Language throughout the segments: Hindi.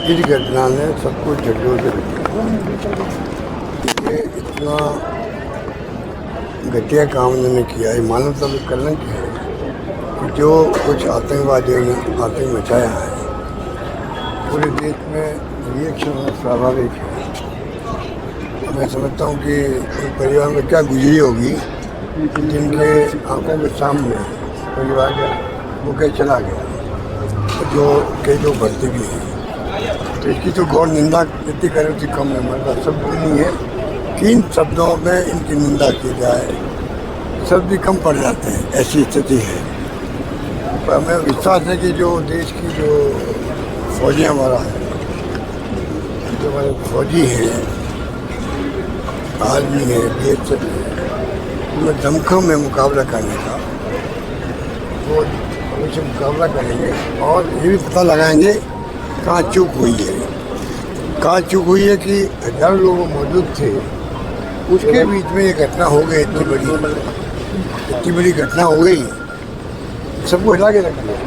इस घटना ने सबको झकझोर के रख दिया। ये इतना घटिया काम उन्होंने किया है, मानवता में कलंक है कि जो कुछ आतंकवादियों ने आतंक मचाया है पूरे देश में रिएक्शन स्वाभाविक है। मैं समझता हूँ कि उन परिवार में क्या गुजरी होगी जिनके आंखों के सामने परिवार का मुके चला गया, जो कई लोग भर्ती भी हैं। तो इसकी तो घोर निंदा जितनी करें उतनी कम है। हमारे पास शब्द नहीं है कि इन शब्दों में इनकी निंदा की जाए, शब्द भी कम पड़ जाते हैं, ऐसी स्थिति है। पर हमें विश्वास है कि जो देश की जो फौजी हमारा है, जो हमारे फौजी हैं, आर्मी है, BSF है, उनमें दमखम है मुकाबला करने का, वो हमेशा मुकाबला करेंगे और ये भी पता लगाएंगे कहाँ चूक हुई है। कहाँ चूक हुई है कि हजारों लोग मौजूद थे, उसके बीच में ये घटना हो गई, इतनी बड़ी घटना हो गई, सबको हिला के रख दिया,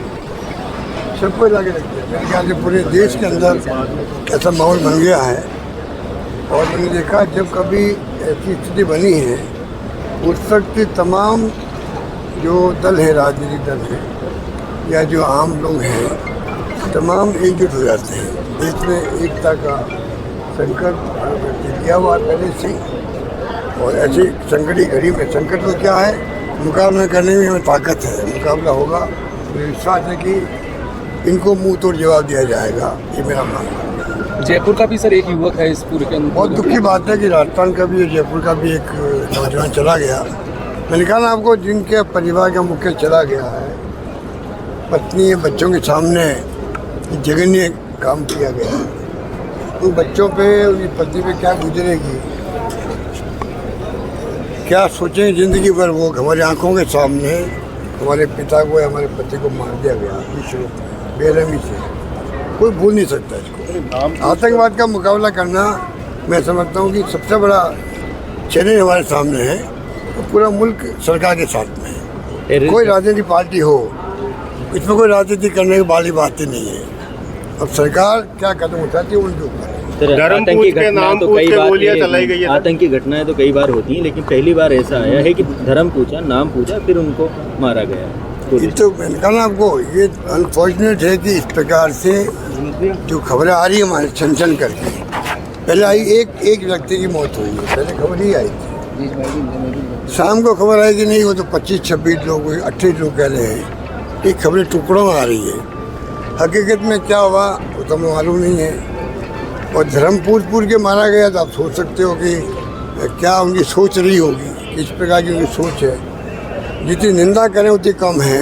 सबको हिला के रख दिया। मेरे ख्याल से पूरे देश के अंदर ऐसा माहौल बन गया है। और मैंने देखा जब कभी ऐसी स्थिति बनी है, उस वक्त तमाम जो दल है, राजनीतिक दल है या जो आम लोग हैं, तमाम एकजुट हो जाते हैं। देश में एकता का संकट दिया हुआ पहले से, और ऐसी संकटी घड़ी में संकट तो क्या है, मुकाबला करने में हमें ताकत है, मुकाबला होगा। मुझे विश्वास है कि इनको मुंह तोड़ जवाब दिया जाएगा, ये मेरा मानना है। जयपुर का भी सर एक युवक है इस पूरे के अंदर। बहुत दुख की बात है कि राजस्थान का भी, जयपुर का भी एक नौजवान चला गया। मैंने कहा ना आपको, जिनके परिवार का मुख्य चला गया है, पत्नी बच्चों के सामने जघन्य काम किया गया, उन बच्चों पे, उनकी पत्नी पे क्या गुजरेगी, क्या सोचें जिंदगी भर। वो हमारी आंखों के सामने हमारे पिता को या हमारे पति को मार दिया गया बेरहमी से, कोई भूल नहीं सकता इसको। आतंकवाद का मुकाबला करना, मैं समझता हूँ कि सबसे बड़ा चैलेंज हमारे सामने है। तो पूरा मुल्क सरकार के साथ में है, कोई राजनीतिक पार्टी हो, इसमें कोई राजनीति करने की वाली बात ही नहीं है। अब सरकार क्या कदम उठाती है उनके ऊपर। आतंकी घटना तो कई बार, आतंकी घटनाएं तो कई बार होती हैं, लेकिन पहली बार ऐसा आया है कि धर्म पूछा, नाम पूछा, फिर उनको मारा गया। ये तो मैंने कहा ना आपको, ये अनफॉर्चुनेट है कि इस प्रकार से जो खबरें आ रही है हमारे छन छन करके। पहले आई एक व्यक्ति की मौत हुई है, पहले खबर ही आई थी। शाम को खबर आई कि नहीं, वो तो 25-26 लोग, 28 लोग कह रहे हैं। ये खबरें टुकड़ों में आ रही है, हकीकत में क्या हुआ वो तो हमें मालूम नहीं है। और धर्म पूछ के मारा गया, तो आप सोच सकते हो कि क्या उनकी सोच रही होगी, किस प्रकार की उनकी सोच है। जितनी निंदा करें उतनी कम है,